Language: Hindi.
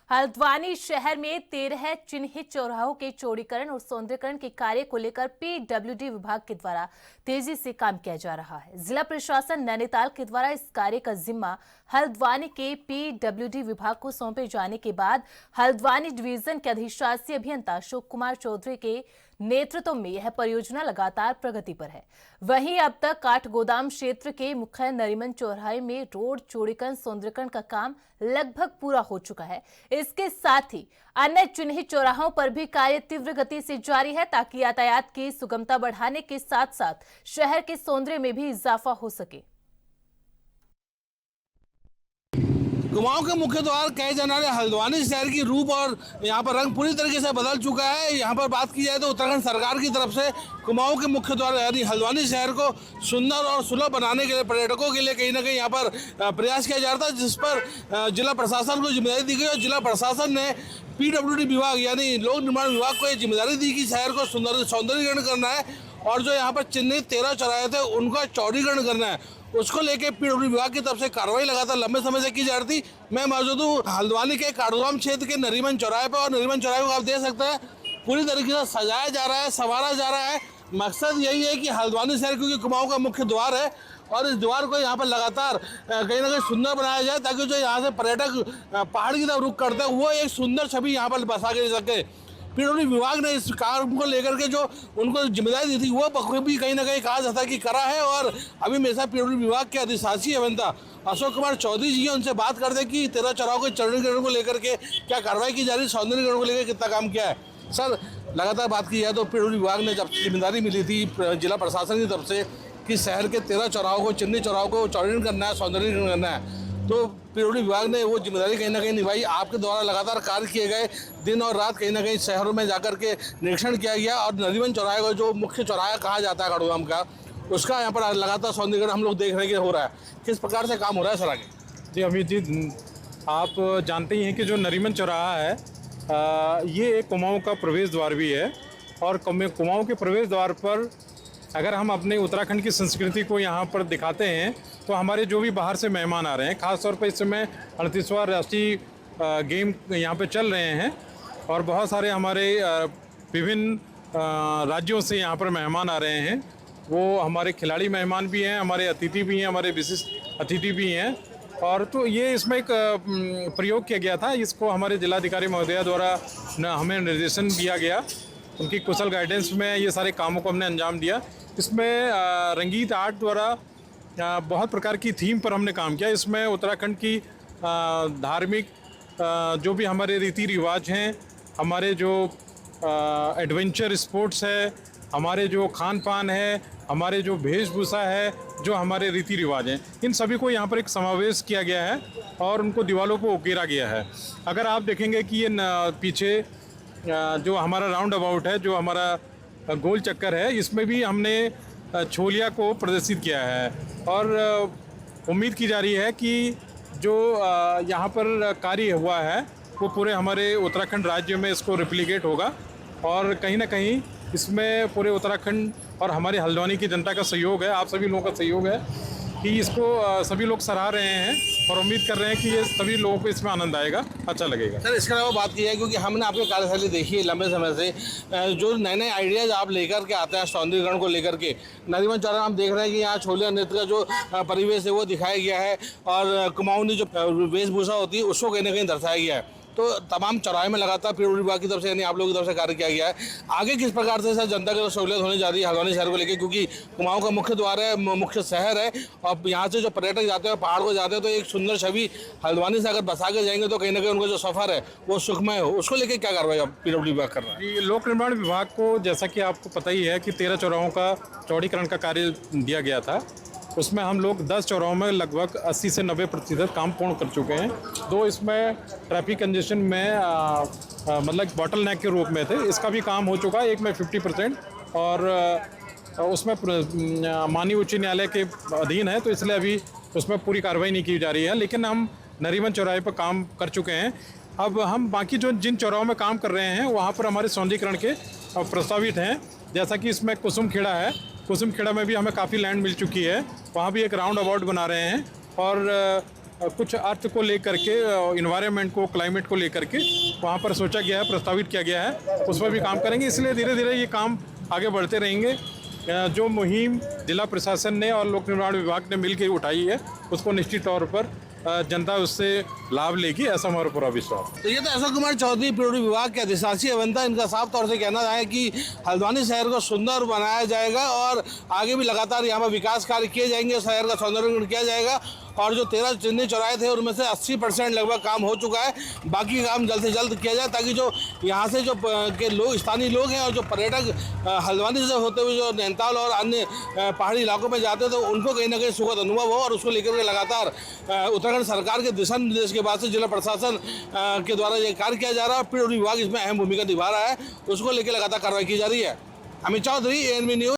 हल्द्वानी शहर में 13 चिन्हित चौराहों के चौड़ीकरण और सौंदर्यीकरण के कार्य को लेकर पीडब्ल्यूडी विभाग के द्वारा तेजी से काम किया जा रहा है। जिला प्रशासन नैनीताल के द्वारा इस कार्य का जिम्मा हल्द्वानी के पीडब्ल्यूडी विभाग को सौंपे जाने के बाद हल्द्वानी डिवीजन के अधिशासी अभियंता अशोक कुमार चौधरी के नेतृत्व में यह परियोजना लगातार प्रगति पर है। वहीं अब तक काठगोदाम क्षेत्र के मुख्य नरीमन चौराहे में रोड चौड़ीकरण सौंदर्यीकरण का काम लगभग पूरा हो चुका है। इसके साथ ही अन्य चिन्हित चौराहों पर भी कार्य तीव्र गति से जारी है ताकि यातायात की सुगमता बढ़ाने के साथ साथ शहर के सौंदर्य में भी इजाफा हो सके। कुमाऊं के मुख्य द्वार कहे जाने वाले हल्द्वानी शहर की रूप और यहाँ पर रंग पूरी तरीके से बदल चुका है। यहाँ पर बात की जाए तो उत्तराखंड सरकार की तरफ से कुमाऊं के मुख्य द्वार यानी हल्द्वानी शहर को सुंदर और सुलभ बनाने के लिए पर्यटकों के लिए कहीं ना कहीं यहाँ पर प्रयास किया जा रहा था, जिस पर जिला प्रशासन को जिम्मेदारी दी गई और जिला प्रशासन ने पीडब्ल्यूडी विभाग यानी लोक निर्माण विभाग को ये जिम्मेदारी दी कि शहर को सौंदर्यीकरण करना है और जो यहाँ पर चिन्हित 13 चौराहे थे उनका चौड़ीकरण करना है। उसको लेके पीडब्ल्यूडी विभाग की तरफ से कार्रवाई लगातार लंबे समय से की जा रही थी। मैं मौजूद हूँ हल्द्वानी के काठगोदाम क्षेत्र के नरीमन चौराहे पर और नरीमन चौराहे को आप देख सकते हैं पूरी तरीके से सजाया जा रहा है, संवारा जा रहा है। मकसद यही है कि हल्द्वानी शहर क्योंकि कुमाऊं का मुख्य द्वार है और इस द्वार को यहाँ पर लगातार कहीं ना कहीं सुंदर बनाया जाए ताकि जो यहाँ से पर्यटक पहाड़ की तरफ रुख करते हैं वो एक सुंदर छवि यहाँ पर बसा के सके। पीडब्ल्यूडी विभाग ने इस काम को लेकर के जो उनको जिम्मेदारी दी थी वो बखूबी कहीं ना कहीं कहा जाता है कि करा है। और अभी मेरे साथ पीडब्ल्यूडी विभाग के अधिशासी अभियंता अशोक कुमार चौधरी जी हैं, उनसे बात करते हैं कि 13 चौराहों के चौड़ीकरण को लेकर के क्या कार्रवाई की जा रही है, सौंदर्यीकरण को लेकर कितना काम किया है। सर, लगातार बात की जाए तो पीडब्ल्यूडी विभाग ने जब जिम्मेदारी मिली थी जिला प्रशासन की तरफ से कि शहर के 13 चौराहों को चिन्हित चौराहों को चौड़ीकरण करना है, सौंदर्यीकरण करना है, तो पीडब्ल्यूडी विभाग ने वो जिम्मेदारी कहीं ना कहीं निभाई। आपके द्वारा लगातार कार्य किए गए, दिन और रात कहीं ना कहीं शहरों में जाकर के निरीक्षण किया गया और नरीमन चौराहे को जो मुख्य चौराहा कहा जाता है काठगोदाम का, उसका यहाँ पर लगातार सौंदर्यीकरण हम लोग देख रहे हैं कि हो रहा है। किस प्रकार से काम हो रहा है सर आगे? जी अमित जी, आप जानते ही हैं कि जो नरीमन चौराहा है ये एक कुमाऊं का प्रवेश द्वार भी है और कुमाऊं के प्रवेश द्वार पर अगर हम अपने उत्तराखंड की संस्कृति को यहाँ पर दिखाते हैं तो हमारे जो भी बाहर से मेहमान आ रहे हैं, ख़ासतौर पर इस समय 38वां राष्ट्रीय गेम यहाँ पे चल रहे हैं और बहुत सारे हमारे विभिन्न राज्यों से यहाँ पर मेहमान आ रहे हैं। वो हमारे खिलाड़ी मेहमान भी हैं, हमारे अतिथि भी हैं, हमारे विशिष्ट अतिथि भी हैं। और तो ये इसमें एक प्रयोग किया गया था, इसको हमारे जिलाधिकारी महोदया द्वारा हमें निर्देशन दिया गया, उनकी कुशल गाइडेंस में ये सारे कामों को हमने अंजाम दिया। इसमें रंगीत आर्ट द्वारा बहुत प्रकार की थीम पर हमने काम किया। इसमें उत्तराखंड की धार्मिक जो भी हमारे रीति रिवाज हैं, हमारे जो एडवेंचर स्पोर्ट्स है, हमारे जो खान पान है, हमारे जो वेशभूषा है, जो हमारे रीति रिवाज हैं, इन सभी को यहाँ पर एक समावेश किया गया है और उनको दीवारों को उकेरा गया है। अगर आप देखेंगे कि ये पीछे जो हमारा राउंड अबाउट है, जो हमारा गोल चक्कर है, इसमें भी हमने छोलिया को प्रदर्शित किया है और उम्मीद की जा रही है कि जो यहाँ पर कार्य हुआ है वो पूरे हमारे उत्तराखंड राज्य में इसको रिप्लिकेट होगा और कहीं ना कहीं इसमें पूरे उत्तराखंड और हमारे हल्द्वानी की जनता का सहयोग है, आप सभी लोगों का सहयोग है कि इसको सभी लोग सराह रहे हैं और उम्मीद कर रहे हैं कि ये सभी लोगों को इसमें आनंद आएगा, अच्छा लगेगा। सर, इसके अलावा बात की है क्योंकि हमने आपकी कार्यशैली देखी है लंबे समय से, जो नए नए आइडियाज़ आप लेकर के आते हैं सौंदर्यीकरण को लेकर के। नरीमन चौराहा हम देख रहे हैं कि यहाँ छोलिया नृत्य का जो परिवेश है वो दिखाया गया है और कुमाऊनी जो वेशभूषा होती है उसको कहीं ना कहीं दर्शाया गया है। तो तमाम चौराहे में लगातार पीडब्ल्यूडी विभाग की तरफ से यानी आप लोगों की तरफ से कार्य किया गया है। आगे किस प्रकार से सर जनता को सहूलियत होने जा रही है हल्द्वानी शहर को लेकर, क्योंकि कुमाऊं का मुख्य द्वार है, मुख्य शहर है और यहाँ से जो पर्यटक जाते हैं पहाड़ को जाते हैं तो एक सुंदर छवि हल्द्वानी से अगर बसा के जाएंगे तो कहीं ना कहीं उनका जो सफ़र है वो सुखमय हो, उसको लेकर क्या कार्रवाई पीडब्ल्यूडी विभाग कर रहा है? जी, लोक निर्माण विभाग को जैसा कि आपको पता ही है कि 13 चौराहों का चौड़ीकरण का कार्य दिया गया था। उसमें हम लोग 10 चौराहों में लगभग 80 से 90% काम पूर्ण कर चुके हैं। 2 इसमें ट्रैफिक कंजेशन में मतलब बॉटल नेक के रूप में थे, इसका भी काम हो चुका है। एक में 50% और उसमें माननीय उच्च न्यायालय के अधीन है तो इसलिए अभी उसमें पूरी कार्रवाई नहीं की जा रही है, लेकिन हम नरीमन चौराहे पर काम कर चुके हैं। अब हम बाकी जो जिन चौराहों में काम कर रहे हैं वहाँ पर हमारे सौंदर्यीकरण के प्रस्तावित हैं, जैसा कि इसमें कुसुम खेड़ा है, कुसुम खेड़ा में भी हमें काफ़ी लैंड मिल चुकी है, वहाँ भी एक राउंड अबाउट बना रहे हैं और कुछ अर्थ को लेकर के, इन्वायरमेंट को, क्लाइमेट को लेकर के वहाँ पर सोचा गया है, प्रस्तावित किया गया है, उस पर भी काम करेंगे। इसलिए धीरे धीरे ये काम आगे बढ़ते रहेंगे। जो मुहिम जिला प्रशासन ने और लोक निर्माण विभाग ने मिलकर उठाई है, उसको निश्चित तौर पर जनता उससे लाभ लेगी, ऐसा हमारा पूरा विश्वास। तो ये तो अशोक कुमार चौधरी पीडब्ल्यूडी विभाग के अधिशासी अभियंता, इनका साफ तौर से कहना है कि हल्द्वानी शहर को सुंदर बनाया जाएगा और आगे भी लगातार यहाँ पर विकास कार्य किए जाएंगे, शहर का सौंदर्यीकरण किया जाएगा। और जो 13 चिन्हित चौराहे थे उनमें से 80% लगभग काम हो चुका है, बाकी काम जल्द से जल्द किया जाए, ताकि जो यहाँ से जो के लोग, स्थानीय लोग हैं और जो पर्यटक हल्द्वानी से होते हुए जो नैनीताल और अन्य पहाड़ी इलाकों में जाते हैं, तो उनको कहीं ना कहीं सुखद अनुभव हो। और उसको लेकर के लगातार उत्तराखंड सरकार के दिशा निर्देश के बाद से जिला प्रशासन के द्वारा ये कार्य किया जा रहा है और पीडब्ल्यूडी विभाग इसमें अहम भूमिका निभा रहा है, उसको लेकर लगातार कार्रवाई की जा रही है। Amit Chaudhary, ANB news.